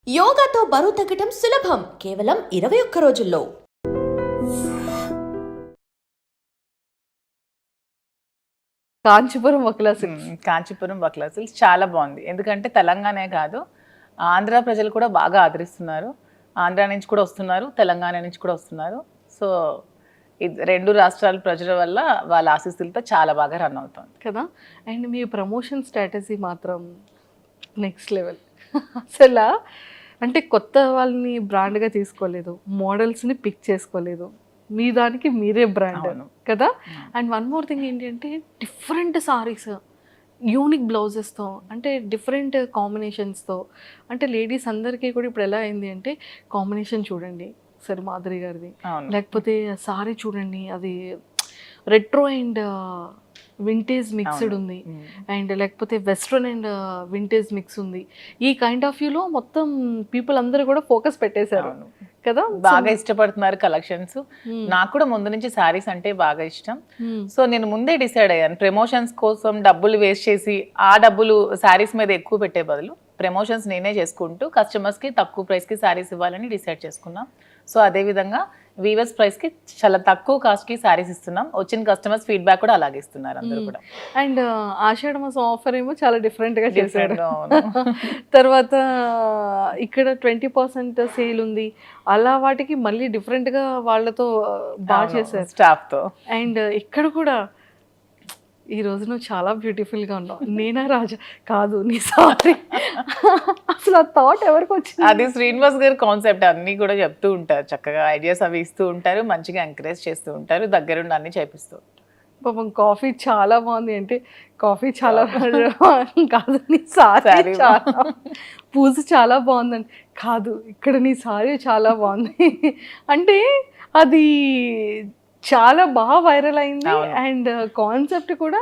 యోగాతో బరువు తగ్గటం సులభం కేవలం 21 రోజుల్లో. కాంచీపురం వక్లా సిల్క్స్. కాంచీపురం వక్లా సిల్క్స్ చాలా బాగుంది. ఎందుకంటే తెలంగాణే కాదు, ఆంధ్ర ప్రజలు కూడా బాగా ఆదరిస్తున్నారు. ఆంధ్ర నుంచి కూడా వస్తున్నారు, తెలంగాణ నుంచి కూడా వస్తున్నారు. సో రెండు రాష్ట్రాల ప్రజల వల్ల వాళ్ళ ఆశీస్సులతో చాలా బాగా రన్ అవుతుంది కదా. అండ్ మీ ప్రమోషన్ స్ట్రాటజీ మాత్రం నెక్స్ట్ లెవెల్. అసలు అంటే కొత్త వాళ్ళని బ్రాండ్గా తీసుకోలేదు, మోడల్స్ని పిక్ చేసుకోలేదు, మీ దానికి మీరే బ్రాండ్ కదా. అండ్ వన్ మోర్ థింగ్ ఏంటి అంటే డిఫరెంట్ సారీస్, యూనిక్ బ్లౌజెస్తో, అంటే డిఫరెంట్ కాంబినేషన్స్తో. అంటే లేడీస్ అందరికీ కూడా ఇప్పుడు ఎలా అయింది అంటే కాంబినేషన్ చూడండి సరే మాధురి గారిది, లేకపోతే సారీ చూడండి అది రెట్రో అండ్ వింటేజ్ మిక్స్డ్ ఉంది, అండ్ లేకపోతే వెస్ట్రన్ అండ్ వింటేజ్ మిక్స్ ఉంది. ఈ కైండ్ ఆఫ్ వ్యూలో మొత్తం పీపుల్ అందరూ కూడా ఫోకస్ పెట్టేశారు కదా, బాగా ఇష్టపడుతున్నారు కలెక్షన్స్. నాకు కూడా ముందు నుంచి శారీస్ అంటే బాగా ఇష్టం. సో నేను ముందే డిసైడ్ అయ్యాను, ప్రమోషన్స్ కోసం డబ్బులు వేస్ట్ చేసి ఆ డబ్బులు శారీస్ మీద ఎక్కువ పెట్టే బదులు ప్రమోషన్స్ నేనే చేసుకుంటూ కస్టమర్స్కి తక్కువ ప్రైస్కి శారీస్ ఇవ్వాలని డిసైడ్ చేసుకున్నాం. సో అదేవిధంగా వీవర్స్ ప్రైస్కి చాలా తక్కువ కాస్ట్కి శారీస్ ఇస్తున్నాం. వచ్చిన కస్టమర్స్ ఫీడ్బ్యాక్ కూడా అలాగే ఇస్తున్నారు అందరూ కూడా. అండ్ ఆషాఢ మాసం ఆఫర్ ఏమో చాలా డిఫరెంట్గా చేశారు. తర్వాత ఇక్కడ 20% సేల్ ఉంది, అలా వాటికి మళ్ళీ డిఫరెంట్గా వాళ్ళతో బాగా చేశారు స్టాఫ్తో. అండ్ ఇక్కడ కూడా ఈ రోజు నువ్వు చాలా బ్యూటిఫుల్గా ఉన్నావు. నేనా రాజా కాదు నీ సారీ. అసలు ఆ థాట్ ఎవరికి వచ్చింది? అది శ్రీనివాస్ గారి కాన్సెప్ట్. అన్నీ కూడా చెప్తూ ఉంటారు, చక్కగా ఐడియాస్ అవి ఇస్తూ ఉంటారు, మంచిగా ఎంకరేజ్ చేస్తూ ఉంటారు, దగ్గరుండి అన్ని చేపిస్తూ ఉంటారు. పాపం కాఫీ చాలా బాగుంది అంటే కాఫీ చాలా కాదు నీ సారీ చాలా, పూజ చాలా బాగుందండి కాదు ఇక్కడ నీ సారీ చాలా బాగుంది అంటే అది చాలా బాగా వైరల్ అయింది. అండ్ కాన్సెప్ట్ కూడా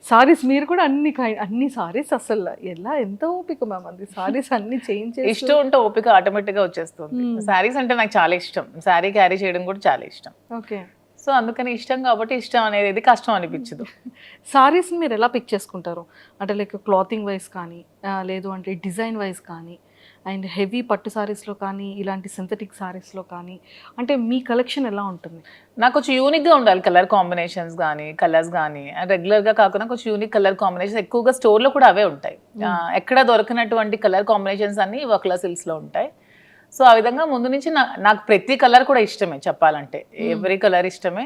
సారీస్, మీరు కూడా అన్ని సారీస్ అసలు ఎలా ఎంత ఓపిక మ్యామ్ అది సారీస్ అన్ని చేంజ్ చేసి. ఇష్టం ఉంటే ఓపిక ఆటోమేటిక్గా వచ్చేస్తుంది. సారీస్ అంటే నాకు చాలా ఇష్టం, సారీ క్యారీ చేయడం కూడా చాలా ఇష్టం. ఓకే, సో అందుకని ఇష్టం కాబట్టి ఇష్టం అనేది కష్టం అనిపించదు. సారీస్ మీరు ఎలా పిక్ చేసుకుంటారు అంటే లైక్ క్లాతింగ్ వైజ్ కానీ లేదు అంటే డిజైన్ వైజ్ కానీ, అండ్ హెవీ పట్టు సారీస్లో కానీ ఇలాంటి సింథటిక్ సారీస్లో కానీ, అంటే మీ కలెక్షన్ ఎలా ఉంటుంది? నాకు కొంచెం యూనిక్గా ఉండాలి, కలర్ కాంబినేషన్స్ కానీ కలర్స్ కానీ రెగ్యులర్గా కాకుండా కొంచెం యూనిక్ కలర్ కాంబినేషన్స్. ఎక్కువగా స్టోర్లో కూడా అవే ఉంటాయి, ఎక్కడ దొరకనటువంటి కలర్ కాంబినేషన్స్ అన్ని వక్లా సిల్క్స్లో ఉంటాయి. సో ఆ విధంగా ముందు నుంచి నాకు ప్రతి కలర్ కూడా ఇష్టమే, చెప్పాలంటే ఎవ్రీ కలర్ ఇష్టమే.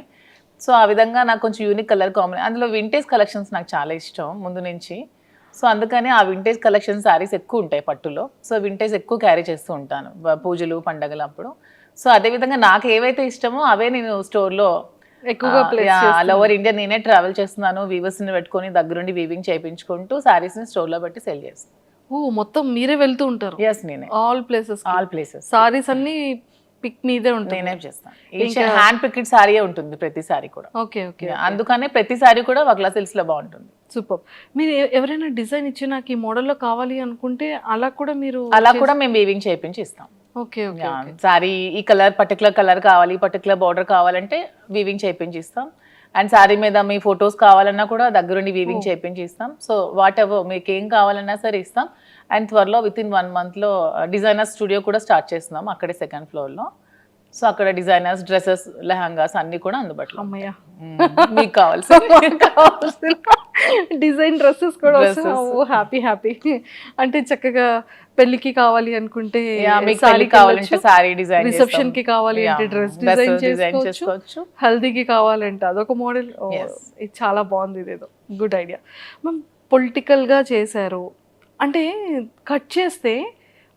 సో ఆ విధంగా నాకు కొంచెం యూనిక్ కలర్ కాంబినేషన్, అందులో వింటేజ్ కలెక్షన్స్ నాకు చాలా ఇష్టం ముందు నుంచి. సో అందుకని ఆ వింటేజ్ కలెక్షన్ శారీస్ ఎక్కువ ఉంటాయి పట్టులో. సో వింటేజ్ ఎక్కువ క్యారీ చేస్తూ ఉంటాను పూజలు పండగలు అప్పుడు. సో అదేవిధంగా నాకు ఏవైతే ఇష్టమో అవే నేను స్టోర్లో ఎక్కువగా ఆల్ ఓవర్ ఇండియా నేనే ట్రావెల్ చేస్తున్నాను, వీవర్స్ని పెట్టుకొని దగ్గరుండి వీవింగ్ చేయించుకుంటూ శారీస్ని స్టోర్లో పెట్టి సెల్ చేస్తాను. ఓ మొత్తం మీరే వెళ్తూ ఉంటారు? ఎస్, నేనే ఆల్ ప్లేసెస్ సారీస్ అన్ని పిక్ మీదే ఉంటుంది, నేనే చేస్తాను. హ్యాండ్ పిక్డ్ సారీయే ఉంటుంది ప్రతి సారీ కూడా. ఓకే ఓకే, అందుకనే ప్రతి సారీ కూడా వక్లా సిల్క్స్ లో బాగుంటుంది. సూపర్. మీరు ఎవరైనా డిజైన్ ఇచ్చి నాకు ఈ మోడల్లో కావాలి అనుకుంటే అలా కూడా మేము వీవింగ్ చేయించి ఇస్తాం. ఓకే ఓకే, సారీ ఈ కలర్ పర్టికులర్ కలర్ కావాలి, పర్టికులర్ బార్డర్ కావాలంటే వీవింగ్ చేయించి ఇస్తాం. అండ్ సారీ మీద మీ ఫొటోస్ కావాలన్నా కూడా దగ్గరుండి వీవింగ్ చేయించి ఇస్తాం. సో వాట్ ఎవర్ మీకు ఏం కావాలన్నా సరే ఇస్తాం. అండ్ త్వరలో విత్ ఇన్ 1 monthలో డిజైనర్ స్టూడియో కూడా స్టార్ట్ చేస్తున్నాం అక్కడే 2nd floorలో. సో అక్కడ డిజైనర్స్ డ్రెస్సెస్ లెహంగాస్ అన్ని కూడా అందుబాటులో. అమ్మయ్య, మీకు కావాల్సిన డిజైన్ డ్రెస్సెస్ కూడా హ్యాపీ హ్యాపీ. అంటే చక్కగా పెళ్లికి కావాలి అనుకుంటే సారీ డిజైన్, రిసెప్షన్ కి కావాలి అంటే డ్రెస్ డిజైన్ చేసుకోవచ్చు, హల్దీకి కావాలంటే అదొక మోడల్. ఇది చాలా బాగుంది, ఇదేదో గుడ్ ఐడియా. మ్యామ్ పొలిటికల్గా చేశారు అంటే కట్ చేస్తే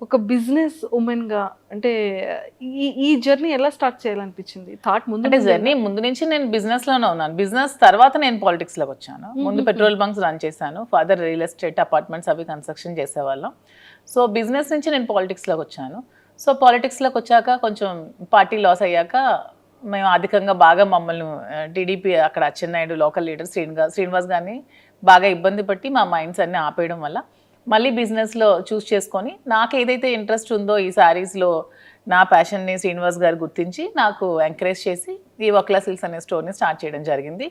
ఒక బిజినెస్ ఉమెన్గా అంటే ఈ జర్నీ ఎలా స్టార్ట్ చేయాలనిపించింది? థాట్ ముందు అంటే జర్నీ ముందు నుంచి నేను బిజినెస్లోనే ఉన్నాను. బిజినెస్ తర్వాత నేను పాలిటిక్స్లోకి వచ్చాను. ముందు పెట్రోల్ బంక్స్ రన్ చేశాను, ఫాదర్ రియల్ ఎస్టేట్ అపార్ట్మెంట్స్ అవి కన్స్ట్రక్షన్ చేసేవాళ్ళం. సో బిజినెస్ నుంచి నేను పాలిటిక్స్లోకి వచ్చాను. సో పాలిటిక్స్లోకి వచ్చాక కొంచెం పార్టీ లాస్ అయ్యాక మేము అధికంగా బాగా మమ్మల్ని టీడీపీ అక్కడ అచ్చెన్నాయుడు లోకల్ లీడర్ శ్రీనివాస్ గారిని బాగా ఇబ్బంది పట్టి మా మైండ్స్ అన్ని ఆపేయడం వల్ల మళ్ళీ బిజినెస్లో చూస్ చేసుకొని నాకు ఏదైతే ఇంట్రెస్ట్ ఉందో ఈ శారీస్లో నా ప్యాషన్ని శ్రీనివాస్ గారు గుర్తించి నాకు ఎంకరేజ్ చేసి ఈ వక్లా సిల్క్స్ అనే స్టోర్ని స్టార్ట్ చేయడం జరిగింది.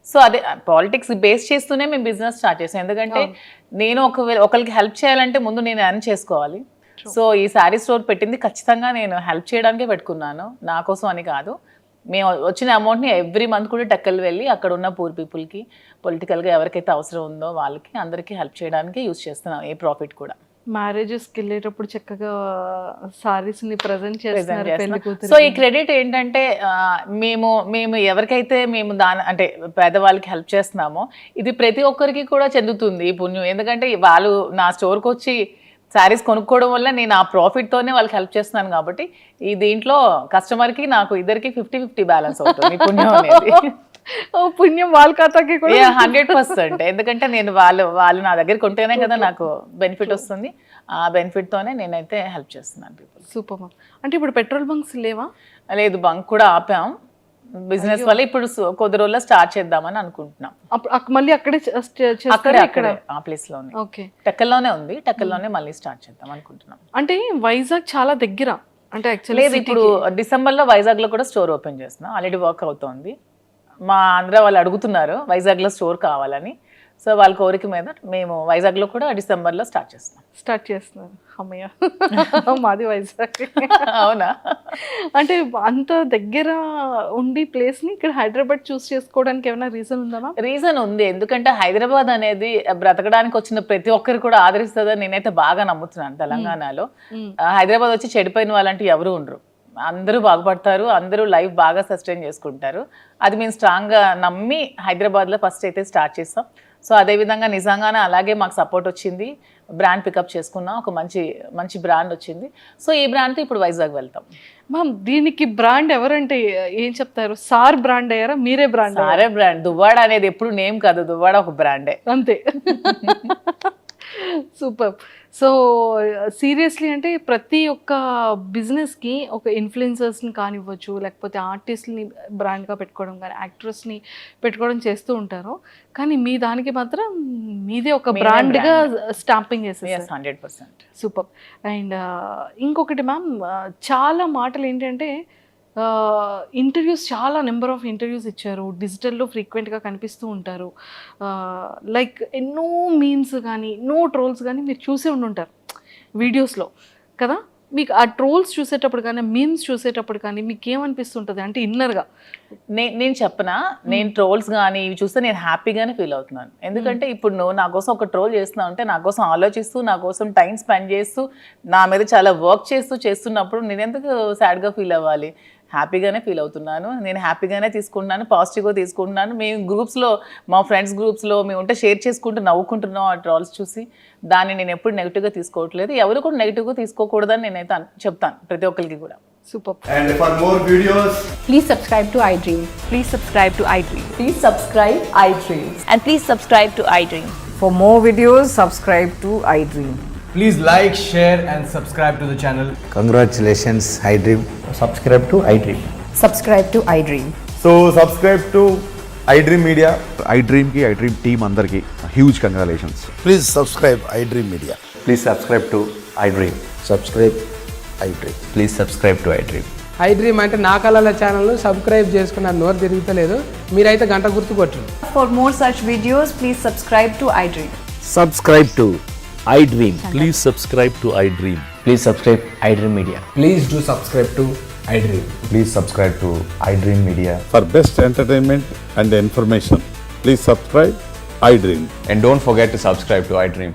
సో అదే పాలిటిక్స్ బేస్ చేస్తూనే మేము బిజినెస్ స్టార్ట్ చేసాం. ఎందుకంటే నేను ఒకరికి హెల్ప్ చేయాలంటే ముందు నేను ఎర్న్ చేసుకోవాలి. సో ఈ శారీ స్టోర్ పెట్టింది ఖచ్చితంగా నేను హెల్ప్ చేయడానికే పెట్టుకున్నాను, నా కోసం అని కాదు. మేము వచ్చిన అమౌంట్ని ఎవ్రీ మంత్ కూడా టెక్కలు వెళ్ళి అక్కడ ఉన్న పూర్ పీపుల్కి, పొలిటికల్గా ఎవరికైతే అవసరం ఉందో వాళ్ళకి అందరికీ హెల్ప్ చేయడానికి యూజ్ చేస్తున్నాం ఏ ప్రాఫిట్ కూడా. మ్యారేజెస్కి వెళ్ళేటప్పుడు చక్కగా సారీస్ ని ప్రజెంట్ చేస్తున్నారు పెళ్లి కూతురు. సో ఈ క్రెడిట్ ఏంటంటే మేము ఎవరికైతే మేము అంటే పేదవాళ్ళకి హెల్ప్ చేస్తున్నామో ఇది ప్రతి ఒక్కరికి కూడా చెందుతుంది ఈ పుణ్యం. ఎందుకంటే వాళ్ళు నా స్టోర్కి వచ్చి శారీస్ కొనుక్కోవడం వల్ల నేను ఆ ప్రాఫిట్తోనే వాళ్ళకి హెల్ప్ చేస్తున్నాను కాబట్టి ఈ దీంట్లో కస్టమర్కి నాకు ఇద్దరికి 50-50 బ్యాలెన్స్ అవుతుంది ఈ పుణ్యం అనేది. పుణ్యం వాళ్ళ ఖాతాకి కూడా 100%. ఎందుకంటే నేను వాళ్ళు నా దగ్గర కొంటేనే కదా నాకు బెనిఫిట్ వస్తుంది, ఆ బెనిఫిట్ తోనే నేనైతే హెల్ప్ చేస్తున్నాను పీపుల్. Super ma'am. అంటే ఇప్పుడు పెట్రోల్ బంక్స్ లేవా? లేదు, బంక్ కూడా ఆపాం బిజినెస్ వల్ల. ఇప్పుడు కొద్ది రోజుల్లో స్టార్ట్ చేద్దామని అనుకుంటున్నాం. మళ్ళీ అక్కడే అక్కడే ఆ ప్లేస్ లోనే, ఓకే, టెక్కల్లోనే ఉంది, టెక్కల్లోనే మళ్ళీ స్టార్ట్ చేద్దాం అనుకుంటున్నాం. అంటే వైజాగ్ చాలా దగ్గర అంటే యాక్చువల్లీ లేదు, ఇప్పుడు డిసెంబర్ లో వైజాగ్ లో కూడా స్టోర్ ఓపెన్ చేస్తున్నాం, ఆల్రెడీ వర్క్ అవుతోంది. మా ఆంధ్ర వాళ్ళు అడుగుతున్నారు వైజాగ్ లో స్టోర్ కావాలని, సో వాళ్ళ కోరిక మీద మేము వైజాగ్ లో కూడా డిసెంబర్ లో స్టార్ట్ చేస్తున్నారు. అమ్మయ్య, మాది వైజాగ్. అవునా? అంటే అంత దగ్గర ఉండి ప్లేస్ ని ఇక్కడ హైదరాబాద్ చూస్ చేసుకోవడానికి ఏమైనా రీజన్ ఉందా? రీజన్ ఉంది, ఎందుకంటే హైదరాబాద్ అనేది బ్రతకడానికి వచ్చిన ప్రతి ఒక్కరు కూడా ఆదరిస్తుందని నేనైతే బాగా నమ్ముతున్నాను. తెలంగాణలో హైదరాబాద్ వచ్చి చెడిపోయిన వాళ్ళంటూ ఎవరు ఉండరు, అందరూ బాగుపడతారు, అందరూ లైఫ్ బాగా సస్టైన్ చేసుకుంటారు. అది మేము స్ట్రాంగ్గా నమ్మి హైదరాబాద్లో ఫస్ట్ అయితే స్టార్ట్ చేస్తాం. సో అదేవిధంగా నిజంగానే అలాగే మాకు సపోర్ట్ వచ్చింది, బ్రాండ్ పికప్ చేసుకున్నాం, ఒక మంచి బ్రాండ్ వచ్చింది. సో ఈ బ్రాండ్తో ఇప్పుడు వైజాగ్ వెళ్తాం. మ్యామ్, దీనికి బ్రాండ్ ఎవరంటే ఏం చెప్తారు? సార్ బ్రాండ్ అయ్యారా, మీరే బ్రాండ్? సారే బ్రాండ్. దువ్వాడ అనేది ఎప్పుడు నేమ్ కాదు, దువ్వాడ ఒక బ్రాండే అంతే. సూపర్. సో సీరియస్లీ అంటే ప్రతి ఒక్క బిజినెస్కి ఒక ఇన్ఫ్లుయెన్సర్స్ని కానివ్వచ్చు, లేకపోతే ఆర్టిస్ట్ని బ్రాండ్గా పెట్టుకోవడం కానీ, యాక్ట్రెస్ని పెట్టుకోవడం చేస్తూ ఉంటారు. కానీ మీ దానికి మాత్రం మీదే ఒక బ్రాండ్గా స్టాంపింగ్ చేసేసారు. 100%. సూపర్. అండ్ ఇంకొకటి మ్యామ్, చాలా మాటలు ఏంటంటే ఇంటర్వ్యూస్, చాలా నెంబర్ ఆఫ్ ఇంటర్వ్యూస్ ఇచ్చారు, డిజిటల్లో ఫ్రీక్వెంట్గా కనిపిస్తూ ఉంటారు. లైక్ ఎన్నో మీమ్స్ కానీ, ఎన్నో ట్రోల్స్ కానీ మీరు చూసే ఉండుంటారు వీడియోస్లో కదా. మీకు ఆ ట్రోల్స్ చూసేటప్పుడు కానీ, మీమ్స్ చూసేటప్పుడు కానీ మీకు ఏమనిపిస్తుంటుంది అంటే ఇన్నర్గా? నేను చెప్పనా, నేను ట్రోల్స్ కానీ ఇవి చూస్తే నేను హ్యాపీగానే ఫీల్ అవుతున్నాను. ఎందుకంటే ఇప్పుడు నువ్వు నా కోసం ఒక ట్రోల్ చేస్తున్నావు అంటే, నా కోసం ఆలోచిస్తూ, నా కోసం టైం స్పెండ్ చేస్తూ, నా మీద చాలా వర్క్ చేస్తున్నప్పుడు నేను ఎందుకు సాడ్గా ఫీల్ అవ్వాలి? హ్యాపీగానే ఫీల్ అవుతున్నాను, నేను హ్యాపీగానే తీసుకుంటున్నాను, పాజిటివ్గా తీసుకుంటున్నాను. మేము గ్రూప్స్లో, మా ఫ్రెండ్స్ గ్రూప్స్లో మేము ఉంటే షేర్ చేసుకుంటూ నవ్వుకుంటున్నాం ఆ ట్రాల్స్ చూసి. దాన్ని నేను ఎప్పుడు నెగిటివ్గా తీసుకోవట్లేదు, ఎవరు కూడా నెగిటివ్గా తీసుకోకూడదని నేనైతే చెప్తాను ప్రతి ఒక్కరికి కూడా. Super. And for more videos, Please subscribe to iDream. Please subscribe to iDream. Please subscribe iDream. And please subscribe to iDream. For more videos, subscribe to iDream. please like, share and subscribe to the channel. Congratulations, iDream. Subscribe to iDream. Subscribe to iDream. So subscribe to iDream Media. iDream ki iDream team andarki huge congratulations. Please subscribe iDream Media. Please subscribe to iDream. Subscribe iDream. Please subscribe to iDream. iDream అంటే నా కళల channel subscribe చేసుకున్న నోరు తిరుగుతలేదు, మీరైతే గంట గుర్తు కొట్టండి. For more such videos, please subscribe to iDream. Subscribe to iDream. Please subscribe to iDream. Please subscribe iDream Media. Please do subscribe to iDream. Please subscribe to iDream Media. For best entertainment and information, please subscribe iDream. And don't forget to subscribe to iDream.